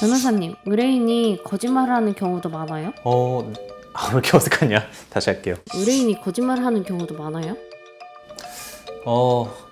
변호사님, 의뢰인이 거짓말하는 경우도 많아요? 왜 이렇게 어색하냐? 다시 할게요. 의뢰인이 거짓말하는 경우도 많아요?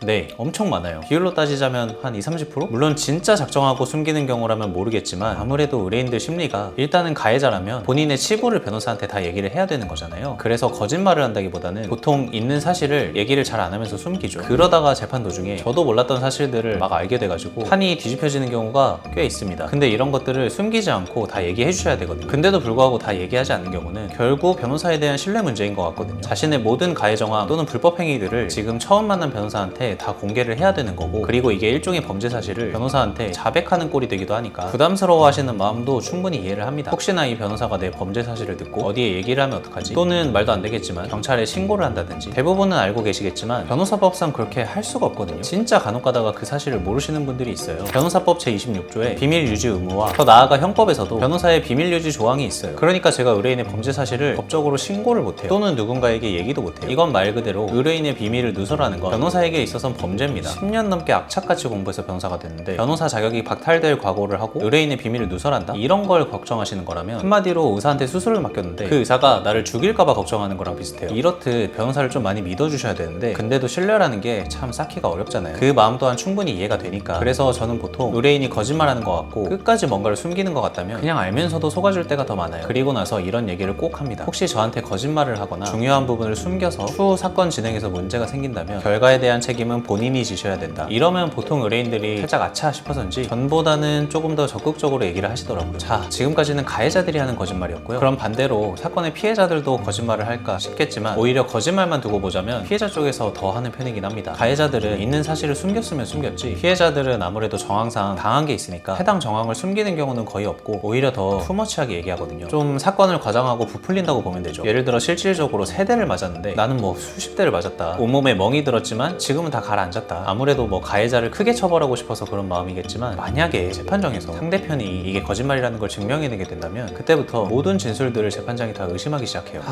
네, 엄청 많아요. 비율로 따지자면 한 20-30%? 물론 진짜 작정하고 숨기는 경우라면 모르겠지만 아무래도 의뢰인들 심리가 일단은 가해자라면 본인의 치부를 변호사한테 다 얘기를 해야 되는 거잖아요. 그래서 거짓말을 한다기보다는 보통 있는 사실을 얘기를 잘 안 하면서 숨기죠. 그러다가 재판 도중에 저도 몰랐던 사실들을 막 알게 돼가지고 판이 뒤집혀지는 경우가 꽤 있습니다. 근데 이런 것들을 숨기지 않고 다 얘기해 주셔야 되거든요. 근데도 불구하고 다 얘기하지 않는 경우는 결국 변호사에 대한 신뢰 문제인 것 같거든요. 자신의 모든 가해 정황 또는 불법 행위들을 지금 처음 만난 변호사한테 다 공개를 해야 되는 거고, 그리고 이게 일종의 범죄 사실을 변호사한테 자백하는 꼴이 되기도 하니까 부담스러워 하시는 마음도 충분히 이해를 합니다. 혹시나 이 변호사가 내 범죄 사실을 듣고 어디에 얘기를 하면 어떡하지? 또는 말도 안 되겠지만 경찰에 신고를 한다든지, 대부분은 알고 계시겠지만 변호사법상 그렇게 할 수가 없거든요. 진짜 간혹 가다가 그 사실을 모르시는 분들이 있어요. 변호사법 제26조에 비밀 유지 의무와 더 나아가 형법에서도 변호사의 비밀 유지 조항이 있어요. 그러니까 제가 의뢰인의 범죄 사실을 법적으로 신고를 못해요. 또는 누군가에게 얘기도 못해요. 이건 말 그대로 의뢰인의 비밀을 누설하는 건 변호사에게 있어서는 범죄입니다. 10년 넘게 악착같이 공부해서 변호사가 됐는데 변호사 자격이 박탈될 각오를 하고 의뢰인의 비밀을 누설한다? 이런 걸 걱정하시는 거라면 한마디로 의사한테 수술을 맡겼는데 그 의사가 나를 죽일까봐 걱정하는 거랑 비슷해요. 이렇듯 변호사를 좀 많이 믿어주셔야 되는데, 근데도 신뢰라는 게 참 쌓기가 어렵잖아요. 그 마음 또한 충분히 이해가 되니까. 그래서 저는 보통 의뢰인이 거짓말하는 것 같고 끝까지 뭔가를 숨기는 것 같다면 그냥 알면서도 속아줄 때가 더 많아요. 그리고 나서 이런 얘기를 꼭 합니다. 혹시 저한테 거짓말을 하거나 중요한 부분을 숨겨서 추후 사건 진행에서 문제가 생긴다면 결과에 대한 책임은 본인이 지셔야 된다. 이러면 보통 의뢰인들이 살짝 아차 싶어서인지 전보다는 조금 더 적극적으로 얘기를 하시더라고요. 자, 지금까지는 가해자들이 하는 거짓말이었고요. 그럼 반대로 사건의 피해자들도 거짓말을 할까 싶겠지만 오히려 거짓말만 두고 보자면 피해자 쪽에서 더 하는 편이긴 합니다. 가해자들은 있는 사실을 숨겼으면 숨겼지, 피해자들은 아무래도 정황상 당한 게 있으니까 해당 정황을 숨기는 경우는 거의 없고 오히려 더 투머치하게 얘기하거든요. 좀 사건을 과장하고 부풀린다고 보면 되죠. 예를 들어 실질적으로 3대를 맞았는데 나는 뭐 수십 대를 맞았다, 온몸에 멍이 들었지만 지금은 다 가라앉았다. 아무래도 뭐 가해자를 크게 처벌하고 싶어서 그런 마음이겠지만, 만약에 재판정에서 상대편이 이게 거짓말이라는 걸 증명해내게 된다면 그때부터 모든 진술들을 재판장이 다 의심하기 시작해요.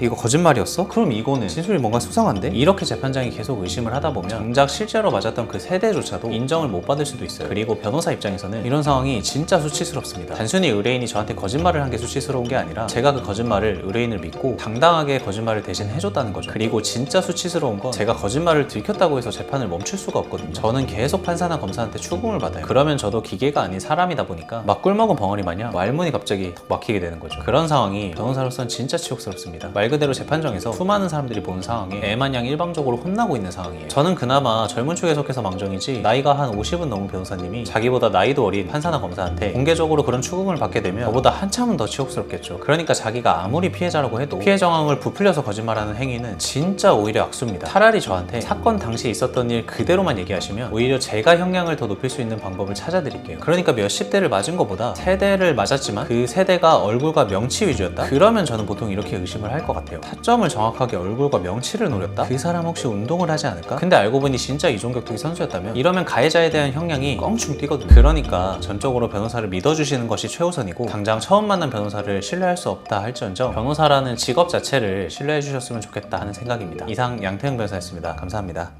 이거 거짓말이었어? 그럼 이거는 진술이 뭔가 수상한데? 이렇게 재판장이 계속 의심을 하다 보면 정작 실제로 맞았던 그 세대조차도 인정을 못 받을 수도 있어요. 그리고 변호사 입장에서는 이런 상황이 진짜 수치스럽습니다. 단순히 의뢰인이 저한테 거짓말을 한 게 수치스러운 게 아니라 제가 그 거짓말을 의뢰인을 믿고 당당하게 거짓말을 대신 해줬다는 거죠. 그리고 진짜 수치스러운 건 제가 거짓말을 들켰다고 해서 재판을 멈출 수가 없거든요. 저는 계속 판사나 검사한테 추궁을 받아요. 그러면 저도 기계가 아닌 사람이다 보니까 막 꿀먹은 벙어리 마냥 말문이 갑자기 턱 막히게 되는 거죠. 그런 상황이 변호사로서는 진짜 치욕스럽습니다. 말 그대로 재판정에서 수많은 사람들이 보는 상황에 애마냥 일방적으로 혼나고 있는 상황이에요. 저는 그나마 젊은 축에 속해서 망정이지, 나이가 한 50은 넘은 변호사님이 자기보다 나이도 어린 판사나 검사한테 공개적으로 그런 추궁을 받게 되면 저보다 한참은 더 치욕스럽겠죠. 그러니까 자기가 아무리 피해자라고 해도 피해 정황을 부풀려서 거짓말하는 행위는 진짜 오히려 악수입니다. 차라리 저한테 사건 당시 있었던 일 그대로만 얘기하시면 오히려 제가 형량을 더 높일 수 있는 방법을 찾아드릴게요. 그러니까 몇십 대를 맞은 것보다 세대를 맞았지만 그 세대가 얼굴과 명치 위주였다? 그러면 저는 보통 이렇게 의심을 할 것 같아요. 타점을 정확하게 얼굴과 명치를 노렸다? 그 사람 혹시 운동을 하지 않을까? 근데 알고 보니 진짜 이종격투기 선수였다면 이러면 가해자에 대한 형량이 껑충 뛰거든요. 그러니까 전적으로 변호사를 믿어주시는 것이 최우선이고, 당장 처음 만난 변호사를 신뢰할 수 없다 할지언정 변호사라는 직업 자체를 신뢰해 주셨으면 좋겠다 하는 생각입니다. 이상 양태형 변호사였습니다. 감사합니다.